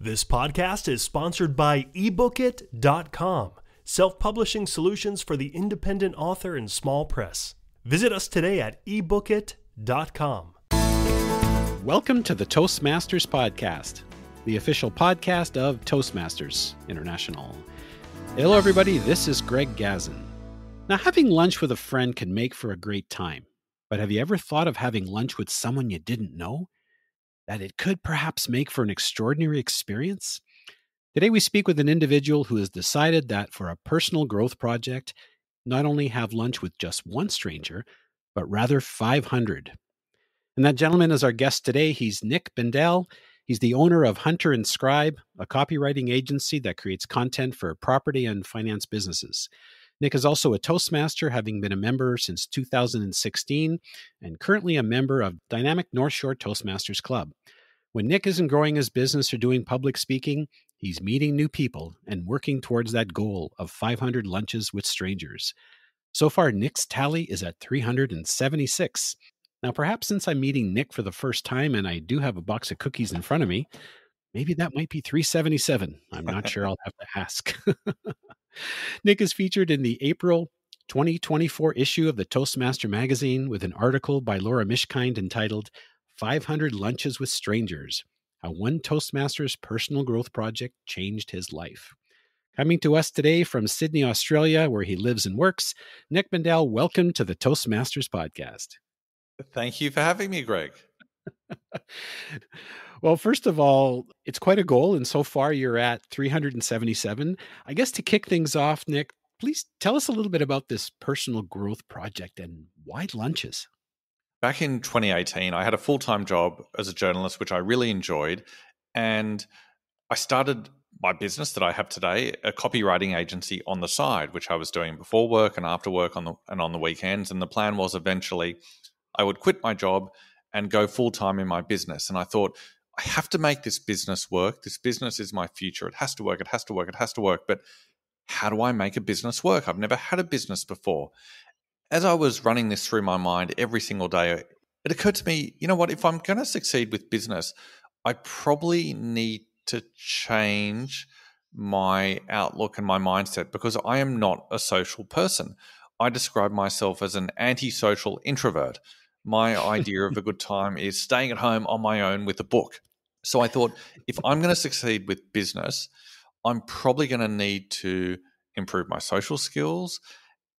This podcast is sponsored by ebookit.com, self-publishing solutions for the independent author and small press. Visit us today at ebookit.com. Welcome to the Toastmasters podcast, the official podcast of Toastmasters International. Hello, everybody. This is Greg Gazin. Now, having lunch with a friend can make for a great time, but have you ever thought of having lunch with someone you didn't know? That it could perhaps make for an extraordinary experience? Today, we speak with an individual who has decided that for a personal growth project, not only have lunch with just one stranger, but rather 500. And that gentleman is our guest today. He's Nick Bendel. He's the owner of Hunter and Scribe, a copywriting agency that creates content for property and finance businesses. Nick is also a Toastmaster, having been a member since 2016 and currently a member of Dynamic North Shore Toastmasters Club. When Nick isn't growing his business or doing public speaking, he's meeting new people and working towards that goal of 500 lunches with strangers. So far, Nick's tally is at 376. Now, perhaps since I'm meeting Nick for the first time and I do have a box of cookies in front of me, maybe that might be 377. I'm not sure. I'll have to ask. Nick is featured in the April 2024 issue of the Toastmaster magazine with an article by Laura Mishkind entitled 500 Lunches with Strangers, How One Toastmaster's Personal Growth Project Changed His Life. Coming to us today from Sydney, Australia, where he lives and works, Nick Bendel, welcome to the Toastmasters podcast. Thank you for having me, Greg. Well, first of all, it's quite a goal, and so far you're at 377. I guess to kick things off, Nick, please tell us a little bit about this personal growth project and why lunches? Back in 2018, I had a full-time job as a journalist, which I really enjoyed, and I started my business that I have today, a copywriting agency on the side, which I was doing before work and after work on the weekends, and the plan was eventually I would quit my job and go full-time in my business. And I thought, I have to make this business work. This business is my future. It has to work. It has to work. It has to work. But how do I make a business work? I've never had a business before. As I was running this through my mind every single day, it occurred to me, you know what? If I'm going to succeed with business, I probably need to change my outlook and my mindset because I am not a social person. I describe myself as an antisocial introvert. My idea of a good time is staying at home on my own with a book. So I thought, if I'm going to succeed with business, I'm probably going to need to improve my social skills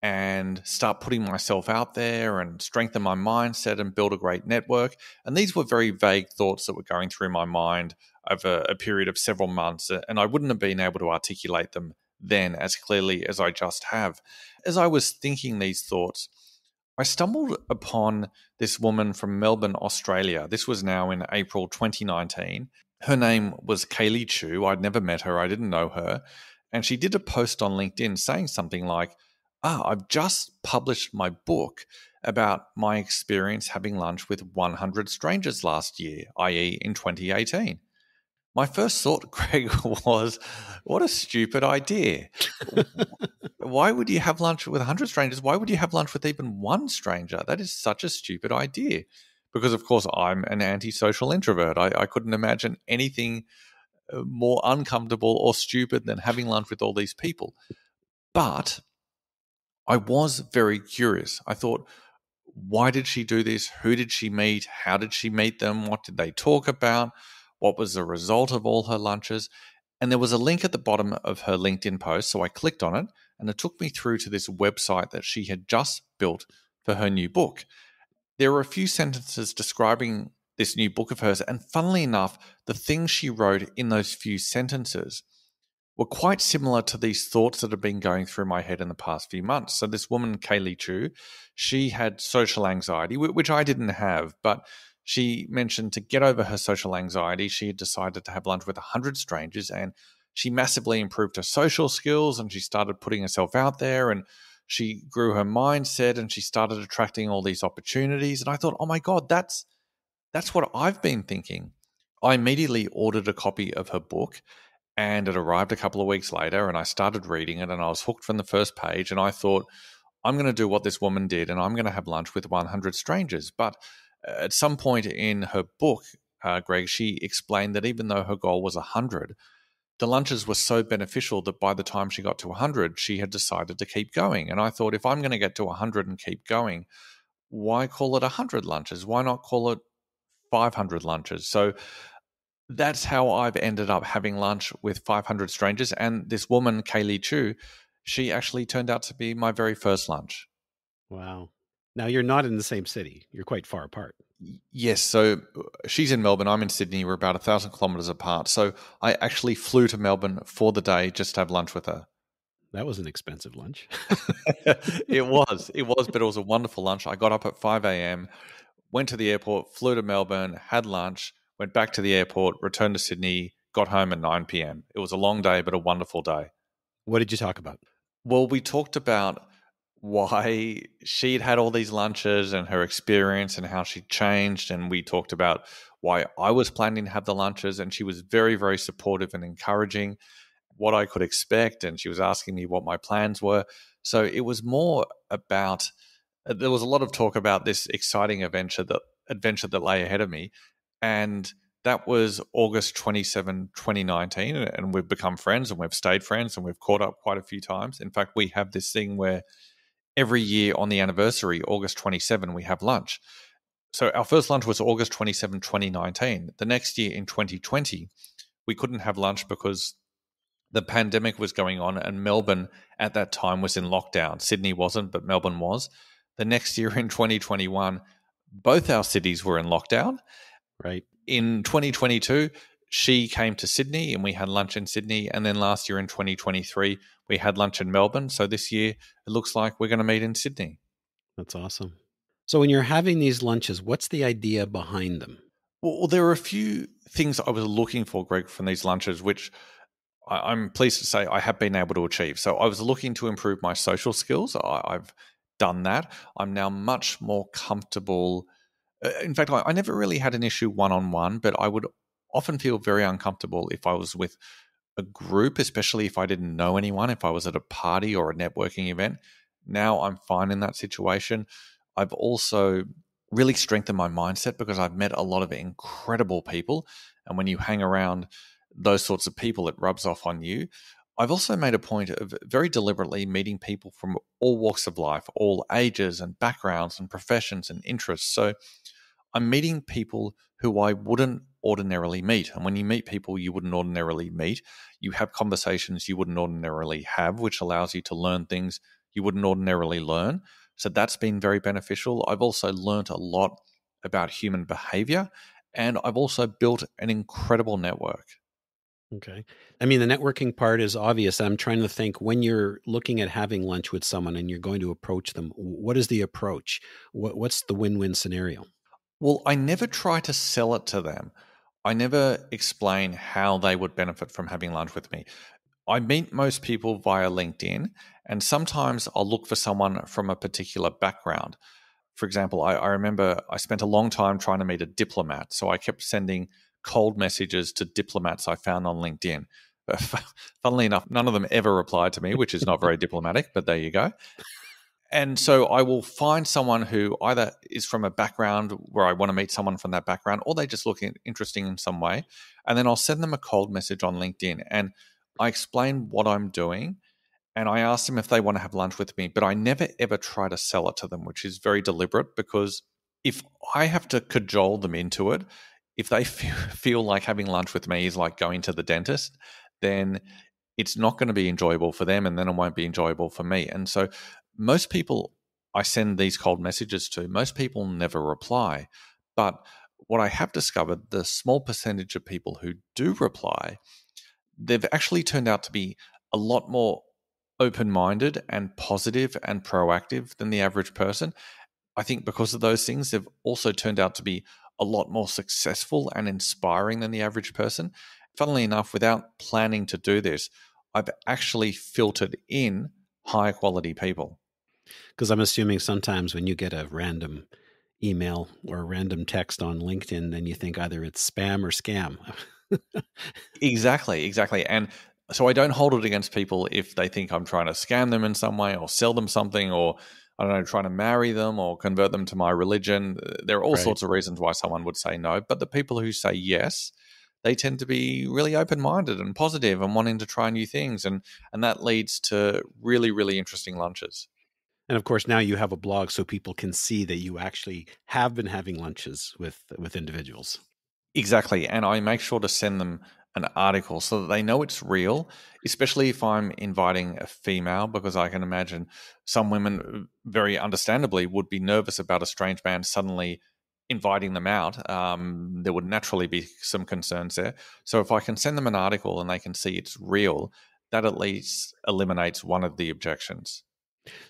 and start putting myself out there and strengthen my mindset and build a great network. And these were very vague thoughts that were going through my mind over a period of several months, and I wouldn't have been able to articulate them then as clearly as I just have. As I was thinking these thoughts, I stumbled upon this woman from Melbourne, Australia. This was now in April 2019. Her name was Kaylee Chu. I'd never met her. I didn't know her. And she did a post on LinkedIn saying something like, I've just published my book about my experience having lunch with 100 strangers last year, i.e. in 2018. My first thought, Greg, was, what a stupid idea. Why would you have lunch with 100 strangers? Why would you have lunch with even one stranger? That is such a stupid idea. Because, of course, I'm an antisocial introvert. I couldn't imagine anything more uncomfortable or stupid than having lunch with all these people. But I was very curious. I thought, why did she do this? Who did she meet? How did she meet them? What did they talk about? What was the result of all her lunches? And there was a link at the bottom of her LinkedIn post, so I clicked on it, and it took me through to this website that she had just built for her new book. There were a few sentences describing this new book of hers, and funnily enough, the things she wrote in those few sentences were quite similar to these thoughts that have been going through my head in the past few months. So this woman, Kaylee Chu, she had social anxiety, which I didn't have, but she mentioned to get over her social anxiety, she had decided to have lunch with 100 strangers, and she massively improved her social skills, and she started putting herself out there, and she grew her mindset, and she started attracting all these opportunities. And I thought, oh my God, that's what I've been thinking. I immediately ordered a copy of her book, and it arrived a couple of weeks later, and I started reading it, and I was hooked from the first page, and I thought, I'm going to do what this woman did, and I'm going to have lunch with 100 strangers. But at some point in her book, Greg, she explained that even though her goal was 100, the lunches were so beneficial that by the time she got to 100, she had decided to keep going. And I thought, if I'm going to get to 100 and keep going, why call it 100 lunches? Why not call it 500 lunches? So that's how I've ended up having lunch with 500 strangers. And this woman, Kaylee Chu, she actually turned out to be my very first lunch. Wow. Now, you're not in the same city. You're quite far apart. Yes. So she's in Melbourne. I'm in Sydney. We're about 1,000 kilometers apart. So I actually flew to Melbourne for the day just to have lunch with her. That was an expensive lunch. It was, but it was a wonderful lunch. I got up at 5 a.m., went to the airport, flew to Melbourne, had lunch, went back to the airport, returned to Sydney, got home at 9 p.m. It was a long day, but a wonderful day. What did you talk about? Well, we talked about why she'd had all these lunches and her experience and how she changed. And we talked about why I was planning to have the lunches. And she was very, very supportive and encouraging what I could expect. And she was asking me what my plans were. So it was more about, there was a lot of talk about this exciting adventure that lay ahead of me. And that was August 27, 2019. And we've become friends and we've stayed friends and we've caught up quite a few times. In fact, we have this thing where every year on the anniversary, August 27, we have lunch. So our first lunch was August 27, 2019. The next year in 2020, we couldn't have lunch because the pandemic was going on and Melbourne at that time was in lockdown. Sydney wasn't, but Melbourne was. The next year in 2021, both our cities were in lockdown. Right. In 2022, she came to Sydney and we had lunch in Sydney. And then last year in 2023, we had lunch in Melbourne. So this year, it looks like we're going to meet in Sydney. That's awesome. So when you're having these lunches, what's the idea behind them? Well, there are a few things I was looking for, Greg, from these lunches, which I'm pleased to say I have been able to achieve. So I was looking to improve my social skills. I've done that. I'm now much more comfortable. In fact, I never really had an issue one-on-one, but I would often feel very uncomfortable if I was with a group, especially if I didn't know anyone, if I was at a party or a networking event. Now I'm fine in that situation. I've also really strengthened my mindset because I've met a lot of incredible people. And when you hang around those sorts of people, it rubs off on you. I've also made a point of very deliberately meeting people from all walks of life, all ages and backgrounds and professions and interests. So I'm meeting people who I wouldn't ordinarily meet. And when you meet people you wouldn't ordinarily meet, you have conversations you wouldn't ordinarily have, which allows you to learn things you wouldn't ordinarily learn. So that's been very beneficial. I've also learned a lot about human behavior, and I've also built an incredible network. Okay. I mean, the networking part is obvious. I'm trying to think, when you're looking at having lunch with someone and you're going to approach them, what is the approach? What's the win-win scenario? Well, I never try to sell it to them. I never explain how they would benefit from having lunch with me. I meet most people via LinkedIn, and sometimes I'll look for someone from a particular background. For example, I remember I spent a long time trying to meet a diplomat, so I kept sending cold messages to diplomats I found on LinkedIn. But funnily enough, none of them ever replied to me, which is not very diplomatic, but there you go. And so I will find someone who either is from a background where I want to meet someone from that background, or they just look interesting in some way. And then I'll send them a cold message on LinkedIn and I explain what I'm doing and I ask them if they want to have lunch with me, but I never ever try to sell it to them, which is very deliberate, because if I have to cajole them into it, if they feel like having lunch with me is like going to the dentist, then it's not going to be enjoyable for them and then it won't be enjoyable for me. And so most people I send these cold messages to, most people never reply. But what I have discovered, the small percentage of people who do reply, they've actually turned out to be a lot more open-minded and positive and proactive than the average person. I think because of those things, they've also turned out to be a lot more successful and inspiring than the average person. Funnily enough, without planning to do this, I've actually filtered in high quality people. Because I'm assuming sometimes when you get a random email or a random text on LinkedIn, then you think either it's spam or scam. Exactly. And so I don't hold it against people if they think I'm trying to scam them in some way or sell them something or I don't know, trying to marry them or convert them to my religion. There are all Right. sorts of reasons why someone would say no. But the people who say yes, they tend to be really open-minded and positive and wanting to try new things. And that leads to really, really interesting lunches. And of course, now you have a blog so people can see that you actually have been having lunches with individuals. Exactly. And I make sure to send them an article so that they know it's real, especially if I'm inviting a female, because I can imagine some women, very understandably, would be nervous about a strange man suddenly inviting them out. There would naturally be some concerns there. So if I can send them an article and they can see it's real, that at least eliminates one of the objections.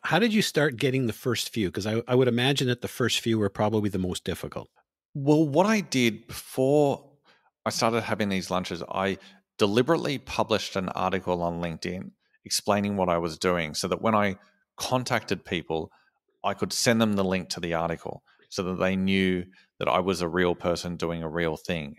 How did you start getting the first few? Because I would imagine that the first few were probably the most difficult. Well, what I did before I started having these lunches, I deliberately published an article on LinkedIn explaining what I was doing so that when I contacted people, I could send them the link to the article so that they knew that I was a real person doing a real thing.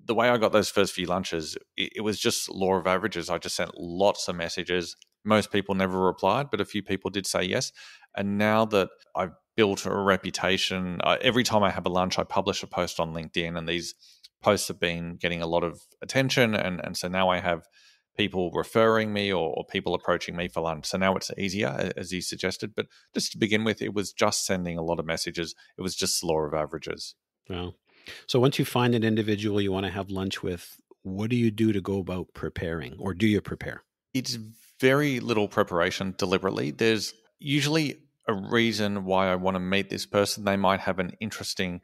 The way I got those first few lunches, it was just law of averages. I just sent lots of messages. Most people never replied, but a few people did say yes. And now that I've built a reputation, every time I have a lunch, I publish a post on LinkedIn, and these posts have been getting a lot of attention. And so now I have people referring me or people approaching me for lunch. So now it's easier, as you suggested. But just to begin with, it was just sending a lot of messages. It was just law of averages. Well, so once you find an individual you want to have lunch with, what do you do to go about preparing, or do you prepare? It's very little preparation deliberately. There's usually a reason why I want to meet this person. They might have an interesting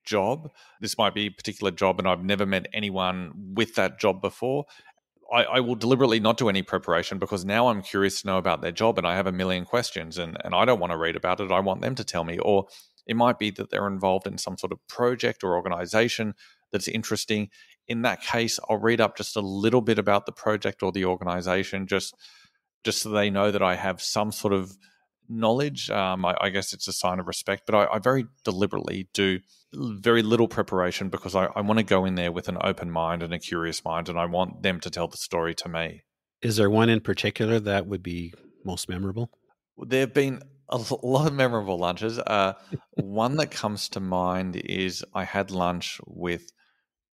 job. This might be a particular job, and I've never met anyone with that job before. I will deliberately not do any preparation because now I'm curious to know about their job and I have a million questions, and I don't want to read about it. I want them to tell me. Or it might be that they're involved in some sort of project or organization that's interesting. In that case, I'll read up just a little bit about the project or the organization, just so they know that I have some sort of knowledge. I guess it's a sign of respect, but I very deliberately do very little preparation because I want to go in there with an open mind and a curious mind, and I want them to tell the story to me. Is there one in particular that would be most memorable? There have been a lot of memorable lunches. One that comes to mind is I had lunch with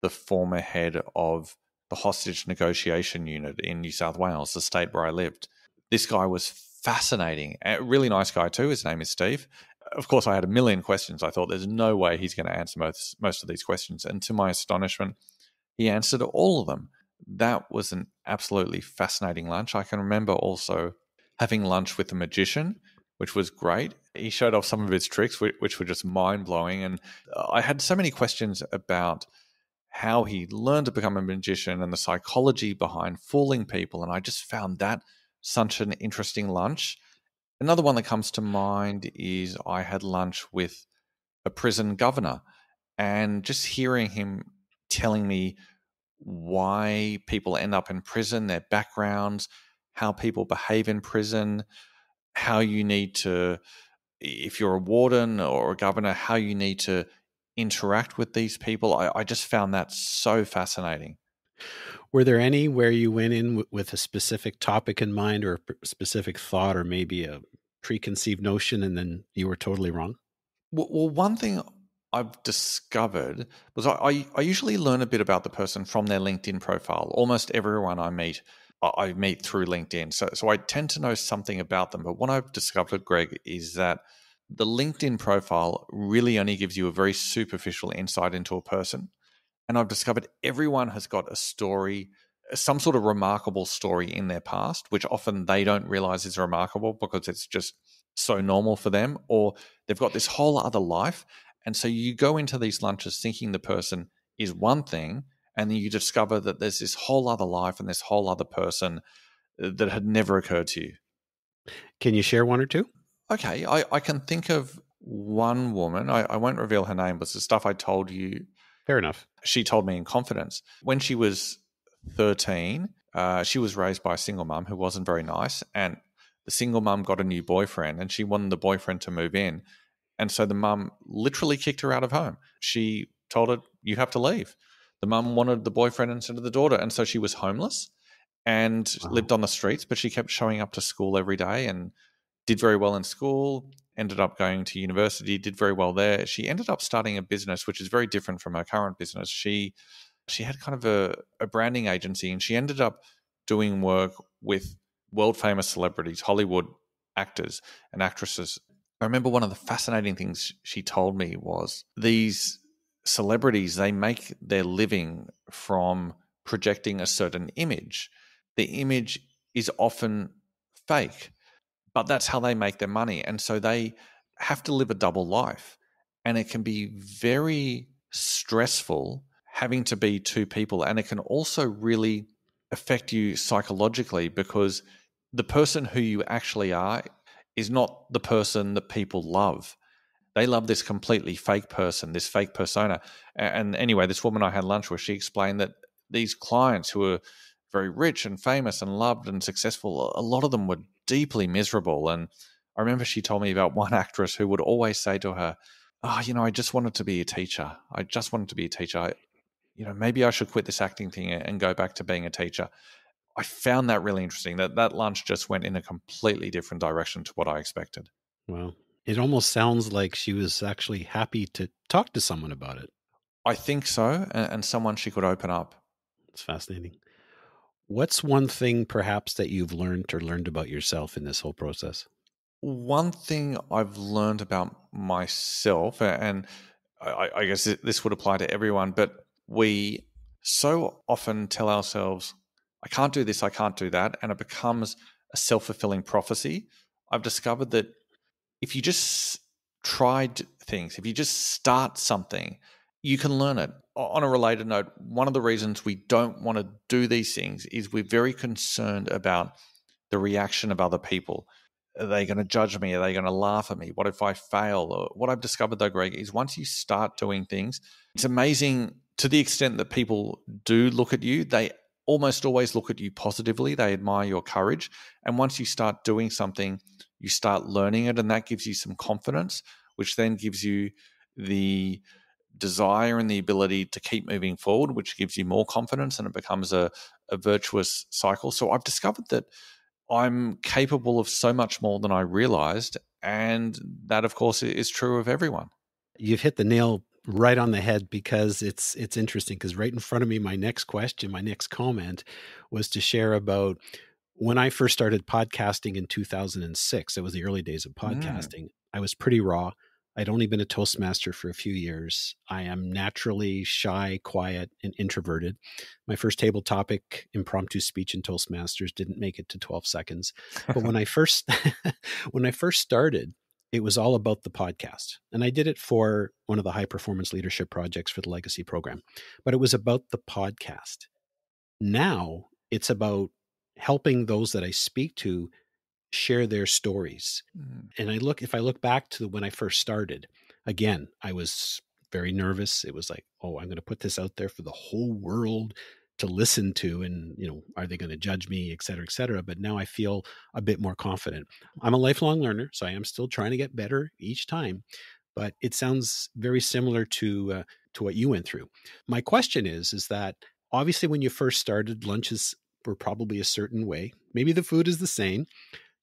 the former head of the hostage negotiation unit in New South Wales, the state where I lived. This guy was fascinating. A really nice guy too. His name is Steve. Of course, I had a million questions. I thought there's no way he's going to answer most of these questions. And to my astonishment, he answered all of them. That was an absolutely fascinating lunch. I can remember also having lunch with a magician, which was great. He showed off some of his tricks, which were just mind-blowing. And I had so many questions about how he learned to become a magician and the psychology behind fooling people. And I just found that such an interesting lunch. Another one that comes to mind is I had lunch with a prison governor, and just hearing him telling me why people end up in prison, their backgrounds, how people behave in prison, how you need to, if you're a warden or a governor, how you need to interact with these people. I just found that so fascinating. Were there any where you went in with a specific topic in mind, or a specific thought, or maybe a preconceived notion, and then you were totally wrong? Well, one thing I've discovered was I usually learn a bit about the person from their LinkedIn profile. Almost everyone I meet through LinkedIn. So I tend to know something about them. But what I've discovered, Greg, is that the LinkedIn profile really only gives you a very superficial insight into a person. And I've discovered everyone has got a story, some sort of remarkable story in their past, which often they don't realize is remarkable because it's just so normal for them, or they've got this whole other life. And so you go into these lunches thinking the person is one thing, and then you discover that there's this whole other life and this whole other person that had never occurred to you. Can you share one or two? Okay, I can think of one woman. I won't reveal her name, but the stuff I told you, Fair enough. she told me in confidence. When she was 13, she was raised by a single mum who wasn't very nice, and the single mum got a new boyfriend, and she wanted the boyfriend to move in. And so the mum literally kicked her out of home. She told her, "You have to leave." The mum wanted the boyfriend instead of the daughter, and so she was homeless and lived on the streets, but she kept showing up to school every day and did very well in school. ended up going to university, did very well there. She ended up starting a business, which is very different from her current business. She had kind of a branding agency, and she ended up doing work with world famous celebrities, Hollywood actors and actresses. I remember one of the fascinating things she told me was these celebrities, they make their living from projecting a certain image. The image is often fake, but that's how they make their money. And so they have to live a double life. And it can be very stressful having to be two people. And it can also really affect you psychologically, because the person who you actually are is not the person that people love. They love this completely fake person, this fake persona. And anyway, this woman I had lunch with, she explained that these clients who are very rich and famous and loved and successful, a lot of them were deeply miserable. And I remember she told me about one actress who would always say to her, "Oh, I just wanted to be a teacher. I just wanted to be a teacher. Maybe I should quit this acting thing and go back to being a teacher." I found that really interesting. That lunch just went in a completely different direction to what I expected. Well, it almost sounds like she was actually happy to talk to someone about it. I think so, and someone she could open up. It's fascinating. What's one thing perhaps that you've learned about yourself in this whole process? One thing I've learned about myself, and I guess this would apply to everyone, but we so often tell ourselves, I can't do this, I can't do that, and it becomes a self-fulfilling prophecy. I've discovered that if you just tried things, if you just start something, you can learn it. On a related note, one of the reasons we don't want to do these things is we're very concerned about the reaction of other people. Are they going to judge me? Are they going to laugh at me? What if I fail? What I've discovered though, Greg, is once you start doing things, it's amazing to the extent that people do look at you. They almost always look at you positively. They admire your courage. And once you start doing something, you start learning it, and that gives you some confidence, which then gives you the desire and the ability to keep moving forward, which gives you more confidence, and it becomes a virtuous cycle. So I've discovered that I'm capable of so much more than I realized. And that, of course, is true of everyone. You've hit the nail right on the head, because it's interesting, because right in front of me, my next comment was to share about when I first started podcasting in 2006. It was the early days of podcasting. I was pretty raw. I'd only been a Toastmaster for a few years. I am naturally shy, quiet, and introverted. My first table topic, impromptu speech in Toastmasters, didn't make it to 12 seconds. But when I first started, it was all about the podcast. And I did it for one of the high performance leadership projects for the Legacy program. But it was about the podcast. Now it's about helping those that I speak to share their stories. And if I look back to when I first started, again, I was very nervous. It was like, oh, I'm going to put this out there for the whole world to listen to, and are they going to judge me, et cetera, et cetera. But now I feel a bit more confident. I'm a lifelong learner, so I am still trying to get better each time. But it sounds very similar to what you went through. My question is that obviously when you first started, lunches were probably a certain way. Maybe the food is the same,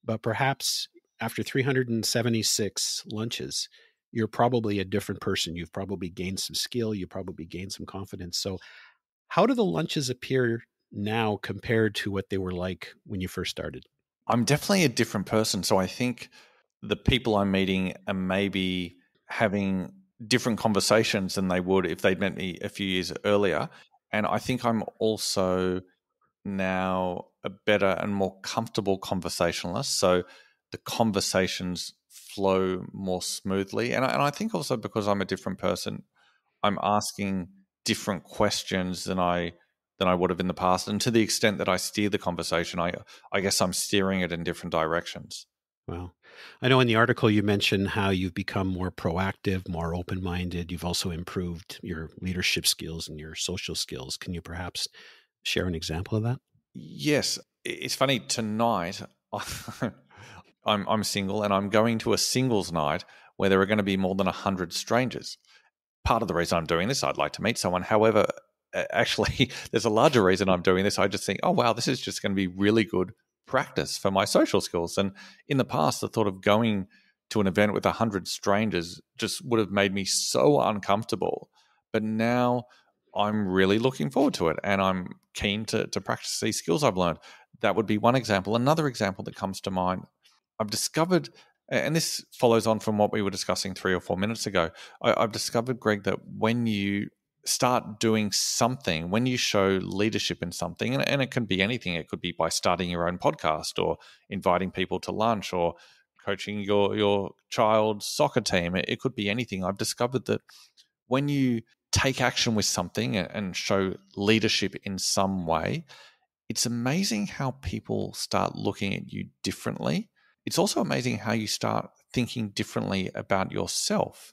but perhaps after 376 lunches, you're probably a different person. You've probably gained some skill. You probably gained some confidence. So how do the lunches appear now compared to what they were like when you first started? I'm definitely a different person. So I think the people I'm meeting are maybe having different conversations than they would if they'd met me a few years earlier. And I think I'm also now a better and more comfortable conversationalist. So the conversations flow more smoothly. And I think also because I'm a different person, I'm asking different questions than I would have in the past. And to the extent that I steer the conversation, I guess I'm steering it in different directions. Well, I know in the article you mentioned how you've become more proactive, more open-minded. You've also improved your leadership skills and your social skills. Can you perhaps share an example of that? Yes. It's funny, tonight I'm single, and I'm going to a singles night where there are going to be more than 100 strangers. Part of the reason I'm doing this, I'd like to meet someone. However, actually, there's a larger reason I'm doing this. I just think, oh, wow, this is just going to be really good practice for my social skills. And in the past, the thought of going to an event with 100 strangers just would have made me so uncomfortable. But now I'm really looking forward to it, and I'm keen to practice these skills I've learned. That would be one example. Another example that comes to mind, I've discovered, and this follows on from what we were discussing 3 or 4 minutes ago, I've discovered, Greg, that when you start doing something, when you show leadership in something, and it can be anything, it could be by starting your own podcast or inviting people to lunch or coaching your child's soccer team, it could be anything. I've discovered that when you take action with something and show leadership in some way, it's amazing how people start looking at you differently. It's also amazing how you start thinking differently about yourself.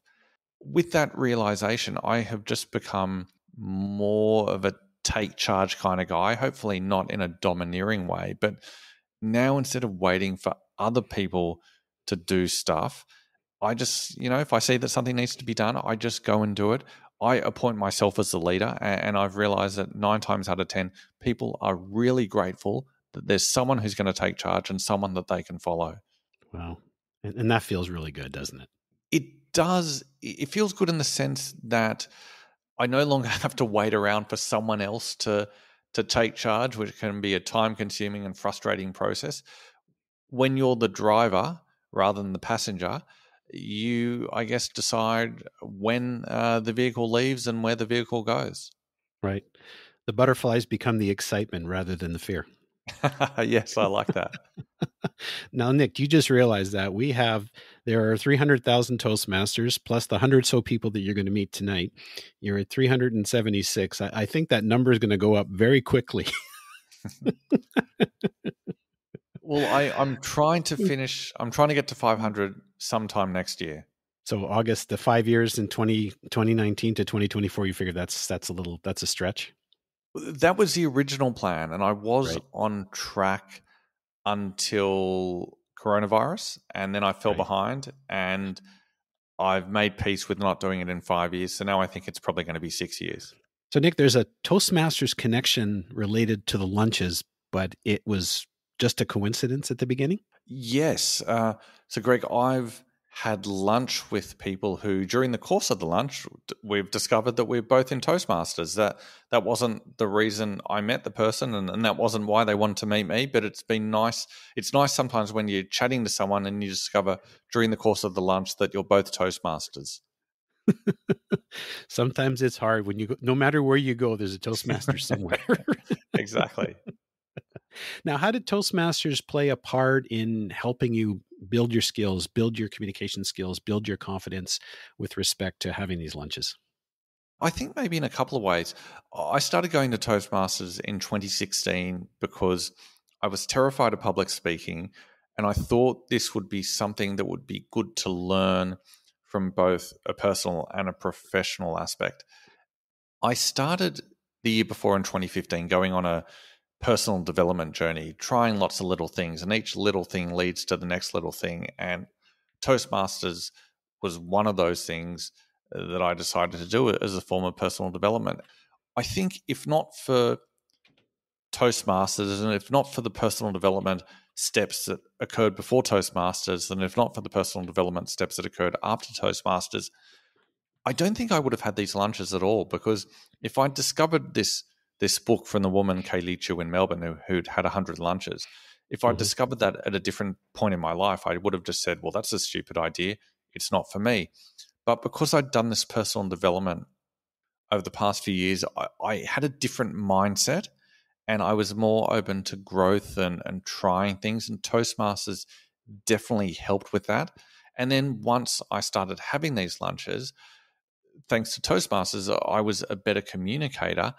With that realization, I have just become more of a take charge kind of guy, hopefully not in a domineering way, but now instead of waiting for other people to do stuff, I just, if I see that something needs to be done, I just go and do it. I appoint myself as the leader, and I've realized that 9 times out of 10, people are really grateful that there's someone who's going to take charge and someone that they can follow. Wow. And that feels really good, doesn't it? It does. It feels good in the sense that I no longer have to wait around for someone else to take charge, which can be a time-consuming and frustrating process. When you're the driver rather than the passenger, you, I guess, decide when the vehicle leaves and where the vehicle goes. Right. The butterflies become the excitement rather than the fear. Yes, I like that. Now, Nick, you just realized that there are 300,000 Toastmasters plus the 100 so people that you're going to meet tonight. You're at 376. I think that number is going to go up very quickly. Well, I'm trying to get to 500 sometime next year. So August, the 5 years in 2019 to 2024, you figure that's a stretch. That was the original plan, and I was Right. on track until coronavirus, and then I fell behind, and I've made peace with not doing it in 5 years. So now I think it's probably going to be 6 years. So Nick, there's a Toastmasters connection related to the lunches, but it was just a coincidence at the beginning? Yes. So Greg, I've had lunch with people who, during the course of the lunch, we've discovered that we're both in Toastmasters. That wasn't the reason I met the person, and that wasn't why they wanted to meet me, but it's been nice. It's nice sometimes when you're chatting to someone and you discover during the course of the lunch that you're both Toastmasters. Sometimes it's hard when you go, no matter where you go, there's a Toastmaster somewhere. Exactly. Now, how did Toastmasters play a part in helping you build your skills, build your communication skills, build your confidence with respect to having these lunches? I think maybe in a couple of ways. I started going to Toastmasters in 2016 because I was terrified of public speaking, and I thought this would be something that would be good to learn from both a personal and a professional aspect. I started the year before in 2015 going on a personal development journey, trying lots of little things, and each little thing leads to the next little thing. And Toastmasters was one of those things that I decided to do as a form of personal development. I think if not for Toastmasters, and if not for the personal development steps that occurred before Toastmasters, and if not for the personal development steps that occurred after Toastmasters, I don't think I would have had these lunches at all. Because if I discovered this book from the woman Kaylee Chu in Melbourne who'd had 100 lunches, if I discovered that at a different point in my life, I would have just said, well, that's a stupid idea. It's not for me. But because I'd done this personal development over the past few years, I had a different mindset, and I was more open to growth and trying things. And Toastmasters definitely helped with that. And then once I started having these lunches, thanks to Toastmasters, I was a better communicator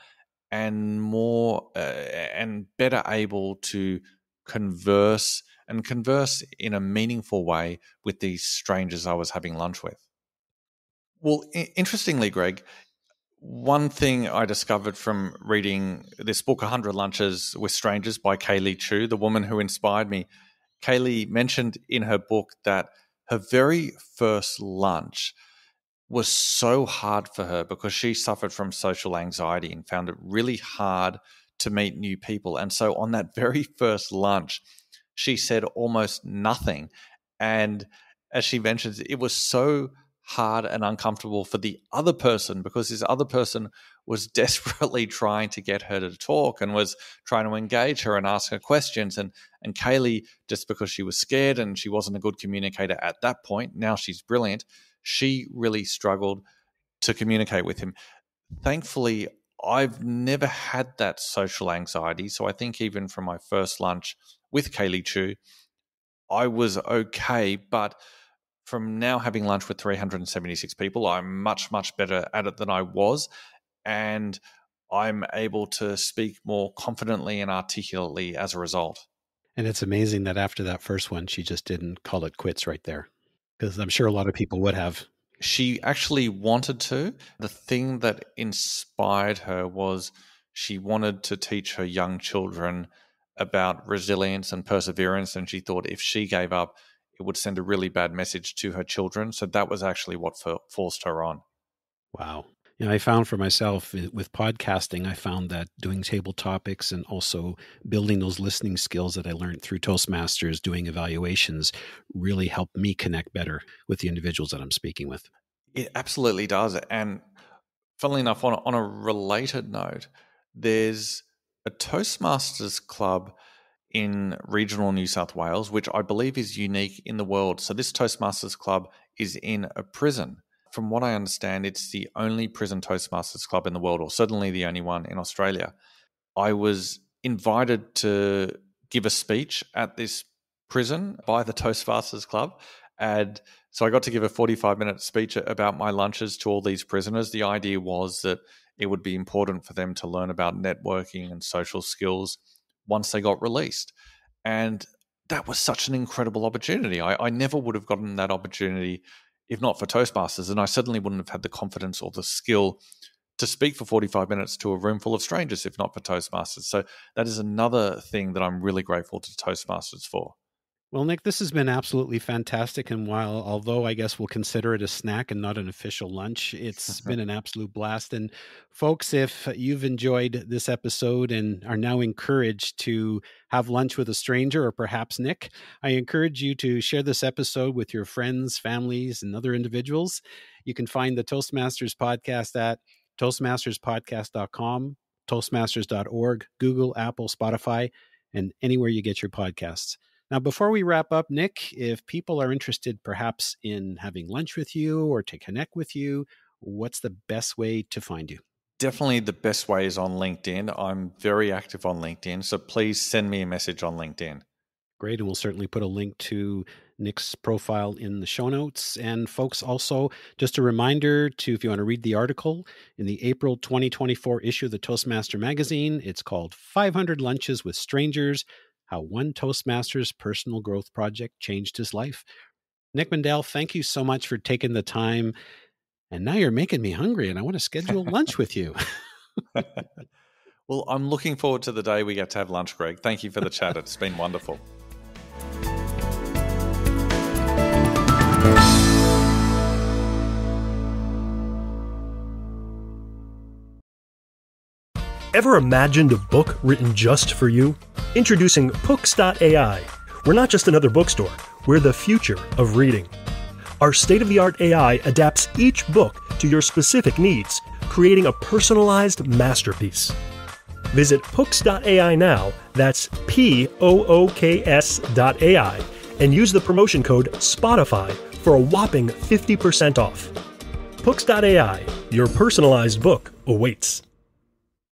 and more and better able to converse in a meaningful way with these strangers I was having lunch with. Well, interestingly, Greg, one thing I discovered from reading this book, 100 Lunches with Strangers by Kaylee Chu, the woman who inspired me, Kaylee mentioned in her book that her very first lunch was so hard for her because she suffered from social anxiety and found it really hard to meet new people. And so on that very first lunch, she said almost nothing. And as she mentions, it was so hard and uncomfortable for the other person because this other person was desperately trying to get her to talk and was trying to engage her and ask her questions. And Kaylee, just because she was scared and she wasn't a good communicator at that point, now she's brilliant, she really struggled to communicate with him. Thankfully, I've never had that social anxiety. So I think even from my first lunch with Kaylee Chu, I was okay. But from now having lunch with 376 people, I'm much, much better at it than I was. And I'm able to speak more confidently and articulately as a result. And it's amazing that after that first one, she just didn't call it quits right there, because I'm sure a lot of people would have. She actually wanted to. The thing that inspired her was she wanted to teach her young children about resilience and perseverance. And she thought if she gave up, it would send a really bad message to her children. So that was actually what forced her on. Wow. I found for myself with podcasting, I found that doing table topics and also building those listening skills that I learned through Toastmasters, doing evaluations, really helped me connect better with the individuals that I'm speaking with. It absolutely does. And funnily enough, on a related note, there's a Toastmasters club in regional New South Wales, which I believe is unique in the world. So this Toastmasters club is in a prison. From what I understand, it's the only prison Toastmasters club in the world, or certainly the only one in Australia. I was invited to give a speech at this prison by the Toastmasters club. And so I got to give a 45-minute speech about my lunches to all these prisoners. The idea was that it would be important for them to learn about networking and social skills once they got released. And that was such an incredible opportunity. I never would have gotten that opportunity if not for Toastmasters, and I certainly wouldn't have had the confidence or the skill to speak for 45 minutes to a room full of strangers if not for Toastmasters. So that is another thing that I'm really grateful to Toastmasters for. Well, Nick, this has been absolutely fantastic. And although I guess we'll consider it a snack and not an official lunch, it's been an absolute blast. And folks, if you've enjoyed this episode and are now encouraged to have lunch with a stranger or perhaps Nick, I encourage you to share this episode with your friends, families, and other individuals. You can find the Toastmasters podcast at toastmasterspodcast.com, toastmasters.org, Google, Apple, Spotify, and anywhere you get your podcasts. Now, before we wrap up, Nick, if people are interested perhaps in having lunch with you or to connect with you, what's the best way to find you? Definitely the best way is on LinkedIn. I'm very active on LinkedIn, so please send me a message on LinkedIn. Great, and we'll certainly put a link to Nick's profile in the show notes. And folks, also, just a reminder to, if you want to read the article in the April 2024 issue of the Toastmaster magazine, it's called 500 Lunches with Strangers, How One Toastmaster's Personal Growth Project Changed His Life. Nick Bendel, thank you so much for taking the time. And now you're making me hungry and I want to schedule lunch with you. Well, I'm looking forward to the day we get to have lunch, Greg. Thank you for the chat. It's been wonderful. Ever imagined a book written just for you? Introducing Books.ai. We're not just another bookstore. We're the future of reading. Our state-of-the-art AI adapts each book to your specific needs, creating a personalized masterpiece. Visit Books.ai now, that's POOKS.ai, and use the promotion code SPOTIFY for a whopping 50% off. Books.ai, your personalized book awaits.